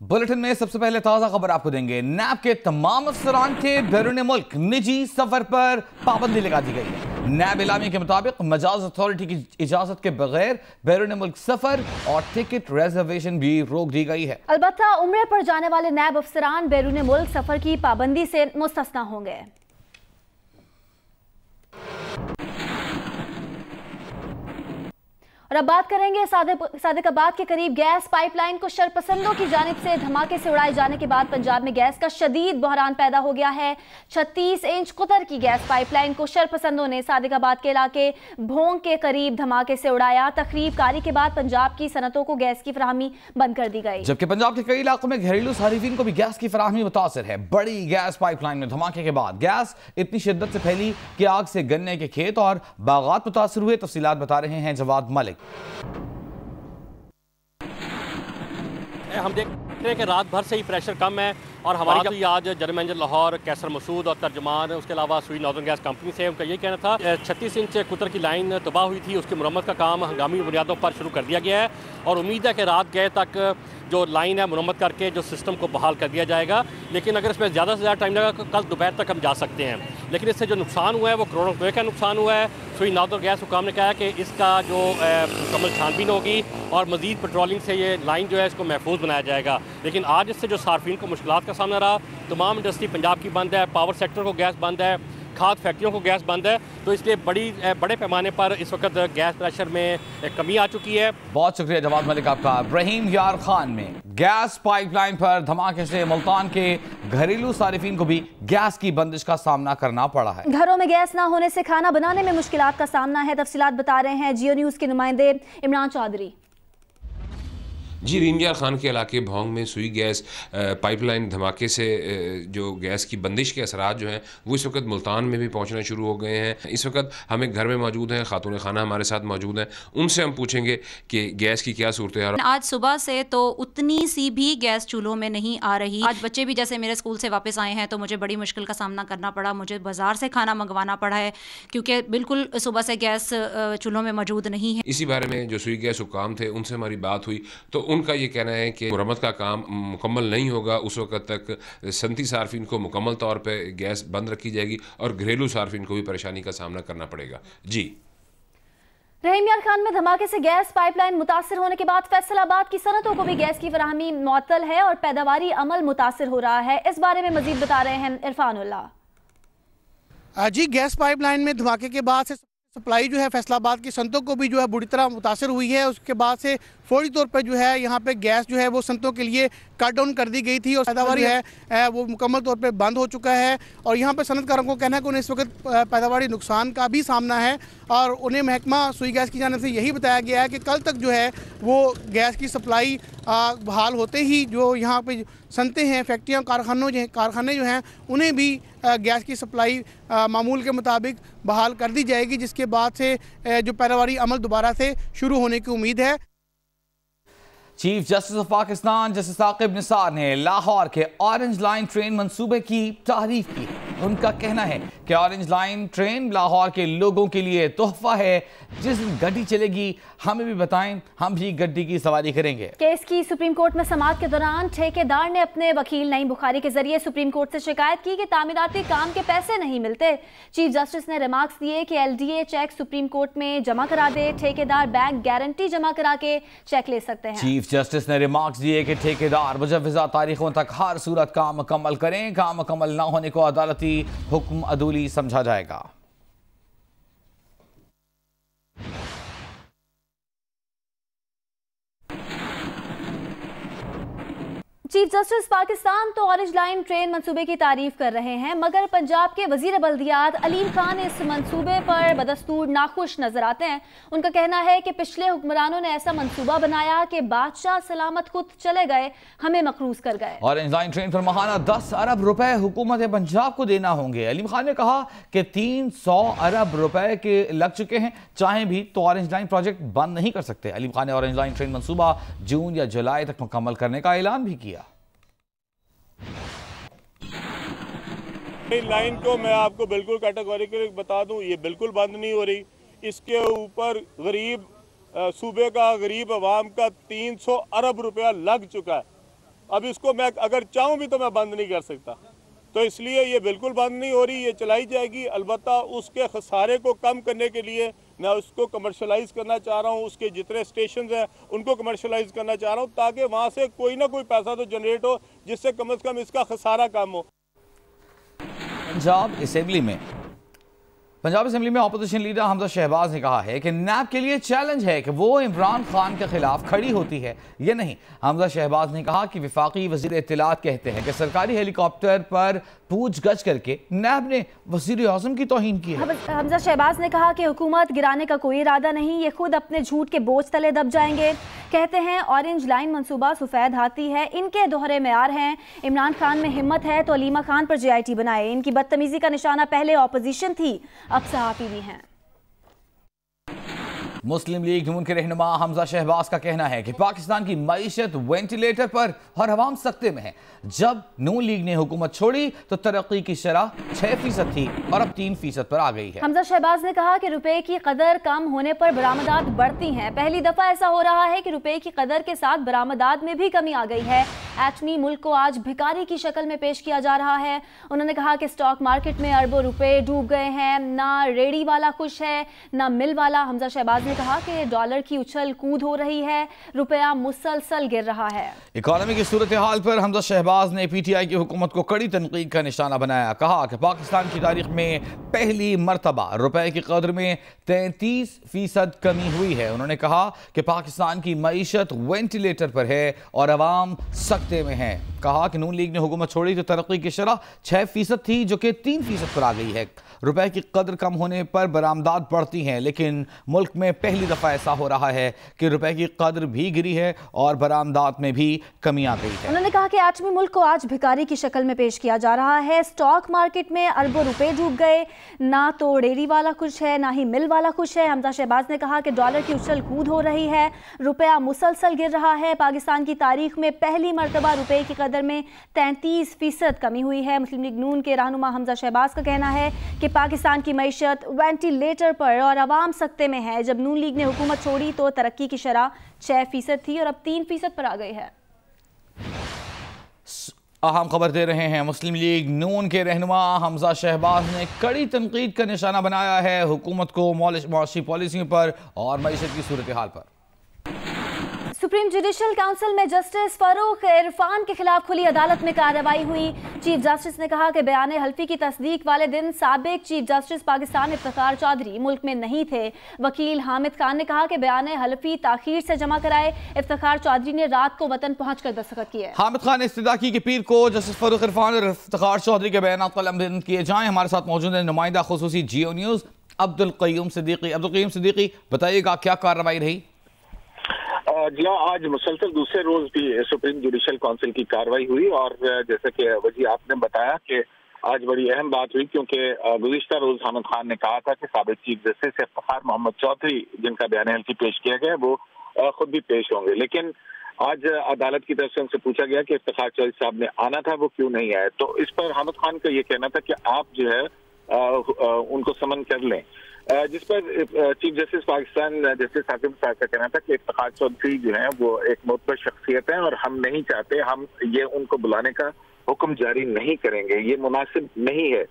Bulletin में सबसे पहले ताजा खबर आपको देंगे। नैब के तमाम अफसरान के बैरून मुल्क निजी सफर पर पाबंदी लगा दी गई है। नैब इलामी के मुताबिक मजाज अथॉरिटी की इजाजत के बगैर बैरून मुल्क सफर और टिकट रिजर्वेशन भी रोक दी गई है। अलबत्ता उम्रे पर जाने वाले नैब अफसरान बैरून मुल्क सफर की पाबंदी से मुस्तस्ना होंगे। और अब बात करेंगे सादिकाबाद के करीब गैस पाइपलाइन को शरपसंदों की जानिब से धमाके से उड़ाए जाने के बाद पंजाब में गैस का शदीद बहरान पैदा हो गया है। 36 इंच कुतर की गैस पाइपलाइन को शरपसंदों ने सादिकाबाद के इलाके भोंग के करीब धमाके से उड़ाया। तकरीब कारी के बाद पंजाब की सनतों को गैस की फराहमी बंद कर दी गई, जबकि पंजाब के कई इलाकों में घरेलू सारिफिन को भी गैस की फराहमी मुतासर है। बड़ी गैस पाइपलाइन में धमाके के बाद गैस इतनी शिद्दत से फैली कि आग से गन्ने के खेत और बागात मुतासर हुए। तफसीलात बता रहे हैं जवाद मलिक। हम देखते हैं कि रात भर से ही प्रेशर कम है और हमारी आज जनरल मैनेजर लाहौर कैसर मसूद और तर्जमान उसके अलावा सुई नॉर्दर्न गैस कंपनी से उनका ये कहना था 36 इंच कुतर की लाइन तबाह हुई थी, उसकी मुरम्मत का काम हंगामी बुनियादों पर शुरू कर दिया गया है और उम्मीद है कि रात गए तक जो लाइन है मुरम्मत करके जो सिस्टम को बहाल कर दिया जाएगा। लेकिन अगर इसमें ज़्यादा से ज़्यादा टाइम लगा तो कल दोपहर तक हम जा सकते हैं। लेकिन इससे जो नुकसान हुआ है वो करोड़ों रुपये का नुकसान हुआ है। सुई नॉर्दर्न गैस हुकाम ने कहा है कि इसका जो मुकम्मल छानबीन होगी और मज़ीद पेट्रोलिंग से ये लाइन जो है इसको महफूज बनाया जाएगा। लेकिन आज इससे जो सार्फिन को मुश्किलात का सामना रहा, तमाम इंडस्ट्री पंजाब की बंद है, पावर सेक्टर को गैस बंद है, खाद फैक्ट्रियों को गैस बंद है, तो इसलिए बड़े पैमाने पर इस वक्त गैस प्रेशर में कमी आ चुकी है। बहुत शुक्रिया जवाद मलिक आपका। इब्राहिम यार खान में गैस पाइपलाइन पर धमाके से मुल्तान के घरेलू सारिफिन को भी गैस की बंदिश का सामना करना पड़ा है। घरों में गैस ना होने से खाना बनाने में मुश्किलात का सामना है। तफसीलात बता रहे हैं जियो न्यूज़ के नुमाइंदे इमरान चौधरी। जी, रिंजार खान के इलाके भोंग में सुई गैस पाइपलाइन धमाके से जो गैस की बंदिश के असरात जो हैं वो इस वक्त मुल्तान में भी पहुंचना शुरू हो गए हैं। इस वक्त हम एक घर में मौजूद हैं, खातून खाना हमारे साथ मौजूद हैं, उनसे हम पूछेंगे कि गैस की क्या सूरत है। आज सुबह से तो उतनी सी भी गैस चूल्हों में नहीं आ रही। आज बच्चे भी जैसे मेरे स्कूल से वापस आए हैं तो मुझे बड़ी मुश्किल का सामना करना पड़ा। मुझे बाजार से खाना मंगवाना पड़ा है क्योंकि बिल्कुल सुबह से गैस चूल्हों में मौजूद नहीं है। इसी बारे में जो सुई गैस हुकाम थे उनसे हमारी बात हुई तो उनका ये कहना है कि मुरम्मत का काम मुकम्मल नहीं होगा, उस वक्त तक सनती सार्फिन को मुकम्मल तौर पे गैस बंद रखी जाएगी और घरेलू सार्फिन को भी परेशानी का सामना करना पड़ेगा। जी, रहीम यार खान में धमाके से गैस पाइपलाइन मुतासर होने के बाद फैसलाबाद की सनतों को भी गैस की फराहमी मुअत्तल है और पैदावारी अमल मुतासर हो रहा है। इस बारे में मजीद बता रहे हैं इरफानुल्लाह। जी, गैस पाइपलाइन में धमाके के बाद से सप्लाई जो है फैसलाबाद की सनतों को भी जो है बुरी तरह मुतासर हुई है। उसके बाद से फौरी तौर पर जो है यहाँ पे गैस जो है वो सनतों के लिए कट डाउन कर दी गई थी और पैदावारी है वो मुकम्मल तौर पे बंद हो चुका है। और यहाँ पे सनतकारों को कहना है कि उन्हें इस वक्त पैदावारी नुकसान का भी सामना है और उन्हें महकमा सुई गैस की जानिब से यही बताया गया है कि कल तक जो है वो गैस की सप्लाई बहाल होते ही जो यहाँ पे सनतें हैं, फैक्ट्रियाँ, कारखाने जो हैं उन्हें भी गैस की सप्लाई मामूल के मुताबिक बहाल कर दी जाएगी, जिसके बाद से जो पैदावारी अमल दोबारा से शुरू होने की उम्मीद है। Chief justice of Pakistan justice Saqib Nisar ने लाहौर के ऑरेंज लाइन ट्रेन मंसूबे की तारीफ की। उनका कहना है कि ऑरेंज लाइन ट्रेन लाहौर के लोगों के लिए तोहफा है। जिस दिन गड्डी चलेगी हमें भी बताएं, हम भी गड्डी की सवारी करेंगे। केस की सुप्रीम कोर्ट में समाअत के दौरान ठेकेदार ने अपने वकील नईम बुखारी के जरिए सुप्रीम कोर्ट से शिकायत की कि तामीराती काम के पैसे नहीं मिलते। चीफ जस्टिस ने रिमार्क्स दिए कि LDA चेक सुप्रीम कोर्ट में जमा करा दे, ठेकेदार बैंक गारंटी जमा करा के चेक ले सकते हैं। चीफ जस्टिस ने रिमार्क्स दिए कि ठेकेदार मुजव्वज़ा तारीखों तक हर सूरत काम मुकम्मल करें। काम मुकम्मल न होने को अदालती हुक्म अदूली समझा जाएगा। चीफ जस्टिस पाकिस्तान तो ऑरेंज लाइन ट्रेन मंसूबे की तारीफ कर रहे हैं, मगर पंजाब के वजीर बल्दियात अलीम खान इस मंसूबे पर बदस्तूर नाखुश नजर आते हैं। उनका कहना है कि पिछले हुक्मरानों ने ऐसा मंसूबा बनाया कि बादशाह सलामत खुद चले गए, हमें मकरूज कर गए। ऑरेंज लाइन ट्रेन पर माहाना 10 अरब रुपए हुकूमत पंजाब को देना होंगे। अलीम खान ने कहा कि 300 अरब रुपए के लग चुके हैं, चाहे भी तो ऑरेंज लाइन प्रोजेक्ट बंद नहीं कर सकते। अलीम खान ने ऑरेंज लाइन ट्रेन मंसूबा जून या जुलाई तक मुकम्मल करने का ऐलान भी किया। लाइन को मैं आपको बिल्कुल कैटेगोरिकली बता दूं, ये बिल्कुल बंद नहीं हो रही। इसके ऊपर गरीब सूबे का, गरीब आवाम का 300 अरब रुपया लग चुका है। अब इसको मैं अगर चाहूँ भी तो मैं बंद नहीं कर सकता। तो इसलिए ये बिल्कुल बंद नहीं हो रही, ये चलाई जाएगी। अलबत्ता उसके खसारे को कम करने के लिए मैं उसको कमर्शलाइज़ करना चाह रहा हूँ, उसके जितने स्टेशन हैं उनको कमर्शलाइज़ करना चाह रहा हूँ, ताकि वहाँ से कोई ना कोई पैसा तो जनरेट हो, जिससे कम से कम इसका खसारा कम हो। पंजाब असेंबली में अपोजिशन लीडर हमजा शहबाज ने कहा है कि नैब के लिए चैलेंज है कि वो इमरान खान के खिलाफ खड़ी होती है या नहीं। हमजा शहबाज ने कहा कि वफाकी वजीर इत्तलात कहते हैं कि सरकारी हेलीकॉप्टर पर पूछगछ करके नैब ने वजीर आज़म की तौहीन की है। हमजा शहबाज ने कहा कि हुकूमत गिराने का कोई इरादा नहीं, ये खुद अपने झूठ के बोझ तले दब जाएंगे। कहते हैं ऑरेंज लाइन मंसूबा सफेद हाथी है, इनके दोहरे मेयार हैं। इमरान खान में हिम्मत है तो अलीमा खान पर JIT बनाए। इनकी बदतमीजी का निशाना पहले ऑपोजिशन थी, अब सहाफी भी हैं। मुस्लिम लीग नून के रहनुमा हमजा शहबाज का कहना है कि पाकिस्तान की मईशत वेंटिलेटर पर और अवाम सख्ते में है। जब नून लीग ने हुकूमत छोड़ी तो तरक्की की शरह 6% थी और अब 3% पर आ गई है। हमजा शहबाज ने कहा कि रुपए की कदर कम होने पर बरामदात बढ़ती हैं। पहली दफा ऐसा हो रहा है कि रुपए की कदर के साथ बरामदात में भी कमी आ गई है। एटमी मुल्क को आज भिखारी की शक्ल में पेश किया जा रहा है। उन्होंने कहा कि स्टॉक मार्केट में अरबों रुपए डूब गए हैं, ना रेडी वाला खुश है ना मिल वाला। हमजा शहबाज ने कहा कि डॉलर की उछल कूद हो रही है, रुपया मुसलसल गिर रहा है। इकोनॉमी की सूरत हाल पर हमजा शहबाज ने PTI की हुकूमत को कड़ी तनकीद का निशाना बनाया। कहा कि पाकिस्तान की तारीख में पहली मरतबा रुपए की कदर में 33% कमी हुई है। उन्होंने कहा कि पाकिस्तान की मईशत वेंटिलेटर पर है और अवाम सख्ते में है। कहा कि नून लीग ने हुकूमत छोड़ी तो तरक्की की शरह 6% थी जो कि 3% पर आ गई है। रुपए की कदर कम होने पर बरामदात बढ़ती हैं, लेकिन मुल्क में पहली दफा ऐसा हो रहा है कि रुपए की कदर भी गिरी है और बरामदात में भी कमी आ गई है। उन्होंने कहा कि एटमी मुल्क को आज भिखारी की शक्ल में पेश किया जा रहा है। स्टॉक मार्केट में अरबों रुपए डूब गए, ना तो डेयरी वाला खुश है ना ही मिल वाला खुश है। हमजा शहबाज ने कहा कि डॉलर की उछल कूद हो रही है, रुपया मुसलसल गिर रहा है। पाकिस्तान की तारीख में पहली मरतबा रुपए की कदर में 33% कमी हुई है। मुस्लिम लीग नून के रहनुमा हमजा शहबाज का कहना है कि पाकिस्तान की मईशत वेंटिलेटर पर और अवाम सख्ते में है। जब नून लीग ने हुकूमत छोड़ी तो तरक्की की शरह 6% थी और अब 3% पर आ गई है। अहम खबर दे रहे हैं, मुस्लिम लीग नून के रहनुमा हमजा शहबाज ने कड़ी तनकीद का निशाना बनाया है हुकूमत को मौशी पॉलिसियों पर और मईशत की सूरत हाल पर। सुप्रीम जुडिशल काउंसिल में जस्टिस फारूक इरफान के खिलाफ खुली अदालत में कार्रवाई हुई। चीफ जस्टिस ने कहा कि बयान हल्फी की तस्दीक वाले दिन साबिक चीफ जस्टिस पाकिस्तान इफ्तिखार चौधरी मुल्क में नहीं थे। वकील हामिद खान ने कहा कि बयान हल्फी ताखीर से जमा कराए। इफ्तिखार चौधरी ने रात को वतन पहुंचकर दस्तखत किए। हामिद खान ने इस्तदा की कि पीर को जस्टिस फारूक इरफान और इफ्तिखार चौधरी के बयान कलमबंद किए जाएं। हमारे साथ मौजूद है नुमाइंदा खुसूसी जियो न्यूज़ अब्दुल क़य्यूम सिद्दीकी। अब्दुल क़य्यूम सिद्दीकी, बताइएगा क्या कार्रवाई रही? जी आज मुसलसल दूसरे रोज भी सुप्रीम जुडिशल काउंसिल की कार्रवाई हुई और जैसा कि वजी आपने बताया कि आज बड़ी अहम बात हुई, क्योंकि गुज़िश्ता रोज हामिद खान ने कहा था कि साबिक चीफ जस्टिस इफ्तिखार मोहम्मद चौधरी जिनका बयान हल्फी पेश किया गया वो खुद भी पेश होंगे, लेकिन आज अदालत की तरफ से उनसे पूछा गया कि इफ्तिखार चौधरी साहब ने आना था, वो क्यों नहीं आए। तो इस पर हामिद खान का ये कहना था कि आप जो है उनको समन कर लें, जिस पर chief justice Pakistan justice Saqib साहब का कहना था कि इफ्तिखार चौधरी जो है वो एक मोतबर शख्सियत है और हम नहीं चाहते, हम ये उनको बुलाने का हुक्म जारी नहीं करेंगे, ये मुनासिब नहीं है।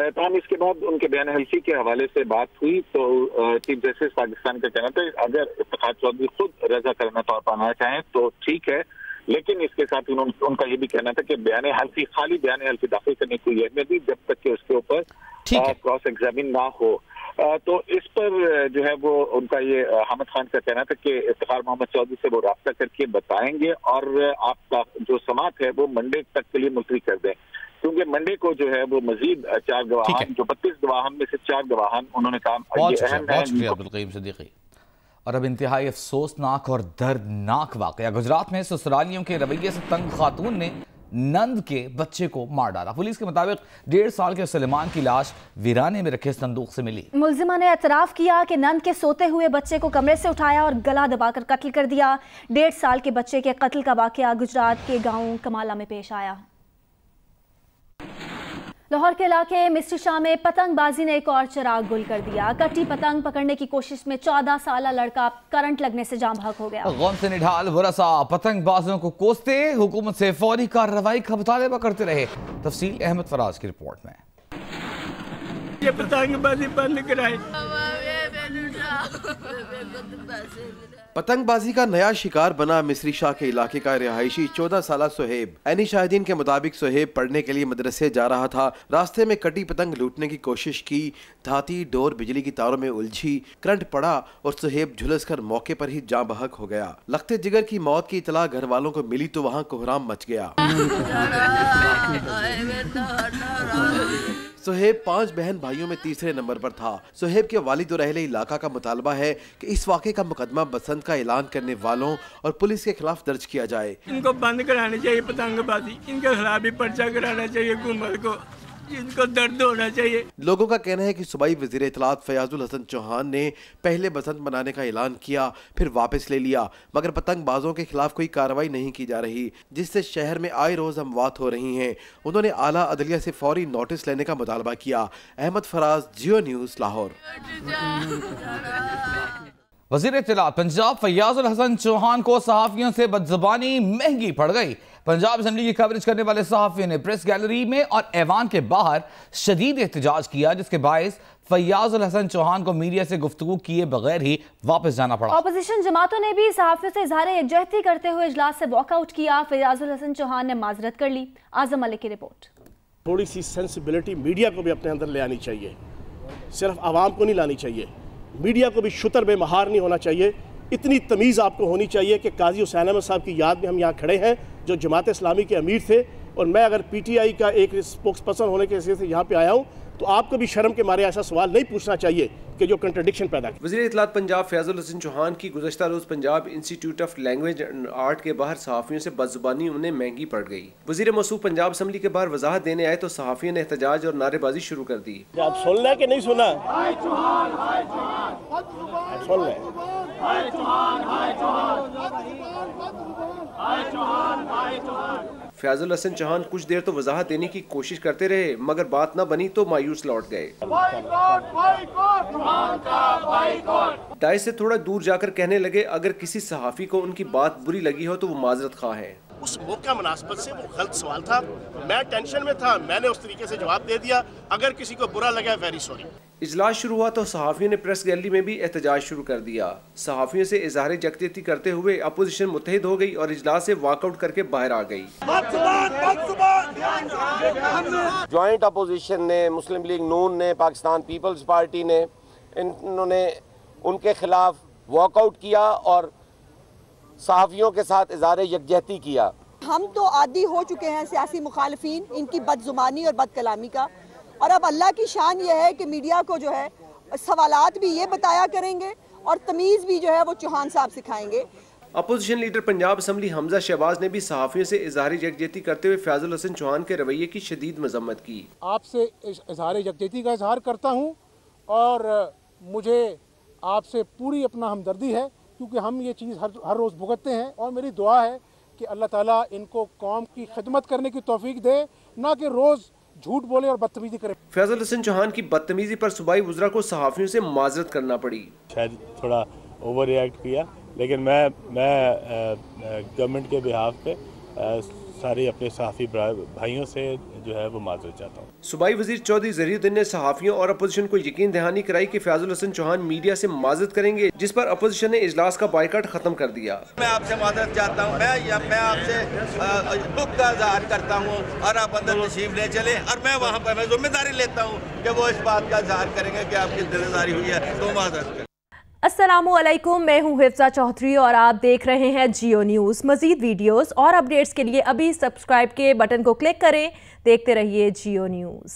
तमाम इसके बाद उनके बयान हल्फी के हवाले से बात हुई तो चीफ जस्टिस पाकिस्तान का कहना था अगर इफ्तिखार चौधरी खुद रजा करना तौर पर आना चाहें तो ठीक है, लेकिन इसके साथ उनका ये भी कहना था कि बयान हल्फी खाली बयान हल्फी दाखिल करने की कोई अहमियत नहीं जब तक कि उसके ऊपर क्रॉस एग्जामिन ना हो। तो इस पर जो है वो उनका ये हामिद खान का कहना था कि इफ्तिखार मोहम्मद चौधरी से वो राब्ता करके बताएंगे और आपका जो समाअत है वो मंडे तक के लिए मुलतवी कर दें, क्योंकि मंडे को जो है वो मजीद 4 गवाहान जो 32 गवाहान में से 4 गवाहान उन्होंने कहा ये अहम है। और अब इंतहाई अफसोसनाक और दर्दनाक वाकया, गुजरात में ससुरालियों के रवैये से तंग खातून ने नंद के बच्चे को मार डाला। पुलिस के मुताबिक 1.5 साल के सलेमान की लाश वीराने में रखे संदूक से मिली। मुलजिमा ने एतराफ किया कि नंद के सोते हुए बच्चे को कमरे से उठाया और गला दबाकर कत्ल कर दिया। 1.5 साल के बच्चे के कत्ल का वाकया गुजरात के गांव कमाला में पेश आया। लाहौर के इलाके मिस्री शाह में पतंगबाजी ने एक और चिराग गुल कर दिया। कटी पतंग पकड़ने की कोशिश में 14 साला लड़का करंट लगने से जाम बहक हो गया। गम से निढाल बुरसा पतंगबाजों को कोसते हुकूमत से फौरी कार्रवाई का मुतालबा करते रहे। तफसील अहमद फराज की रिपोर्ट में। ये पतंगबाजी बंद कराए। पतंगबाजी का नया शिकार बना मिस्री शाह के इलाके का रिहायशी 14 साला सुहेब। ऐनी शाहिदीन के मुताबिक सुहेब पढ़ने के लिए मदरसे जा रहा था। रास्ते में कटी पतंग लूटने की कोशिश की। धाती डोर बिजली की तारों में उलझी, करंट पड़ा और सुहेब झुलसकर मौके पर ही जाँ बहक हो गया। लखते जिगर की मौत की इतला घर वालों को मिली तो वहाँ कोहराम मच गया। सुहेब 5 बहन भाइयों में तीसरे नंबर पर था। सुहेब के वालिद और अहले इलाका का मुतालबा है कि इस वाक़े का मुकदमा बसंत का ऐलान करने वालों और पुलिस के खिलाफ दर्ज किया जाए। इनको बंद करानी चाहिए पतंगबाजी, इनके खिलाफ भी पर्चा कराना चाहिए हुकूमत को, इनको दर्द होना चाहिए। लोगों का कहना है कि सूबाई वज़ीर इत्तलात फयाजुल हसन चौहान ने पहले बसंत मनाने का ऐलान किया, फिर वापस ले लिया, मगर पतंगबाजों के खिलाफ कोई कार्रवाई नहीं की जा रही, जिससे शहर में आए रोज अमवात हो रही हैं। उन्होंने आला अदलिया से फौरी नोटिस लेने का मुतालबा किया। अहमद फराज, जियो न्यूज़, लाहौर। वज़ीर इत्तलात पंजाब फयाजुल हसन चौहान को सहाफ़ियों से बदज़ुबानी महंगी पड़ गई। पंजाब असेंबली की कवरेज करने वाले सहाफ़ियों ने प्रेस गैलरी में और ऐवान के बाहर शदीद एहतजाज किया, जिसके बायस फयाजुल हसन चौहान को मीडिया से गुफ्तगू किए बगैर ही वापस जाना पड़ा। ऑपोजिशन जमातों ने भी सहाफ़ियों से इज़हार यकजहती करते हुए इजलास से वॉकआउट किया। फयाजुल हसन चौहान ने माजरत कर ली। आज़म मलिक की रिपोर्ट। थोड़ी सी सेंसिबिलिटी मीडिया को भी अपने अंदर ले आनी चाहिए, सिर्फ आवाम को नहीं लानी चाहिए। मीडिया को भी शुतर बेमहार नहीं होना चाहिए। इतनी तमीज़ आपको होनी चाहिए कि काजी हुसैन अहमद साहब की याद में हम यहाँ खड़े हैं, जो जमात इस्लामी के अमीर थे, और मैं अगर PTI का एक स्पोक्स पर्सन होने के हिसाब से यहाँ पे आया हूँ, तो आपको भी शर्म के मारे ऐसा सवाल नहीं पूछना चाहिए कि जो कंट्रडिक्शन पैदा करे। वज़ीर इत्तलात पंजाब फयाजुल हसन चौहान की गुज़श्ता रोज़ Punjab institute of language and art के बाहर सहाफ़ियों से बदज़ुबानी उन्हें महंगी पड़ गई। वज़ीर मौसूफ पंजाब असेंबली के बाहर वजाहत देने आए तो सहाफ़ियों ने एहतजाज और नारेबाजी शुरू कर दी। आप सुन लें कि नहीं सुना? सुन लें। फयाजुल हसन चौहान कुछ देर तो वजाहत देने की कोशिश करते रहे, मगर बात न बनी तो मायूस लौट गए। डायस से थोड़ा दूर जाकर कहने लगे, अगर किसी सहाफ़ी को उनकी बात बुरी लगी हो तो वो माजरत खा है। उस मौका मुनासिबत से वो गलत सवाल था, मैं टेंशन में था, मैंने उस तरीके से जवाब दे दिया। अगर किसी को बुरा लगा, वेरी सॉरी। इजलास शुरू हुआ तो सहाफ़ियों ने प्रेस गैलरी में भी एहतजाज शुरू कर दिया। सहाफ़ियों से इज़हार यकजहती करते हुए अपोजिशन मुत्तहिद हो गई और इजलास से वॉकआउट करके बाहर आ गई। जॉइंट अपोजिशन ने, मुस्लिम लीग नून ने, पाकिस्तान पीपल्स पार्टी ने, इन्होंने उनके खिलाफ वॉकआउट किया और सहाफ़ियों के साथ इज़हार यकजहती किया। हम तो आदी हो चुके हैं सियासी मुखालिफिन इनकी बदजुबानी और बदकलामी का, और अब अल्लाह की शान ये है कि मीडिया को जो है सवालात भी ये बताया करेंगे और तमीज़ भी जो है वो चौहान साहब सिखाएंगे। Opposition leader Punjab assembly Hamza Shahbaz ने भी सहाफ़ियों से इज़हार यकजहती करते हुए फयाजुल हसन चौहान के रवैये की शदीद मजम्मत की। आपसे इज़हार यकजहती का इजहार करता हूँ और मुझे आपसे पूरी अपना हमदर्दी है, क्योंकि हम ये चीज़ हर रोज़ भुगतते हैं, और मेरी दुआ है कि अल्लाह ताला इनको कौम की खिदमत करने की तौफीक दे, ना कि रोज़ झूठ बोले और बदतमीजी करे। फयाजुल हसन चौहान की बदतमीजी पर सूबाई वज़रा को सहाफ़ियों से माजरत करना पड़ी। शायद थोड़ा ओवर रिएक्ट किया, लेकिन मैं गवर्नमेंट के बिहाफ पे सारे अपने सहाफ़ी भाइयों से जो है वो माजरत चाहता हूँ। सूबाई वज़ीर चौधरी ज़हीरुद्दीन ने सहाफ़ियों और अपोजिशन को यकीन दहानी कराई कि फयाजुल हसन चौहान मीडिया से माजरत करेंगे, जिस पर अपोजिशन ने इजलास का बायकॉट खत्म कर दिया। मैं आपसे माजरत चाहता हूँ, मैं आपसे दुख का इज़हार करता हूँ और आप अंदर तशरीफ ले चले, और मैं वहाँ पर मैं जिम्मेदारी लेता हूँ कि वो इस बात का इज़हार करेंगे कि आपकी दिलदारी हुई है तो माजरत करें। अस्सलामुअलैकुम, मैं हूं हिफ्ज़ा चौधरी और आप देख रहे हैं जियो न्यूज़। मज़ीद वीडियोस और अपडेट्स के लिए अभी सब्सक्राइब के बटन को क्लिक करें। देखते रहिए जियो न्यूज़।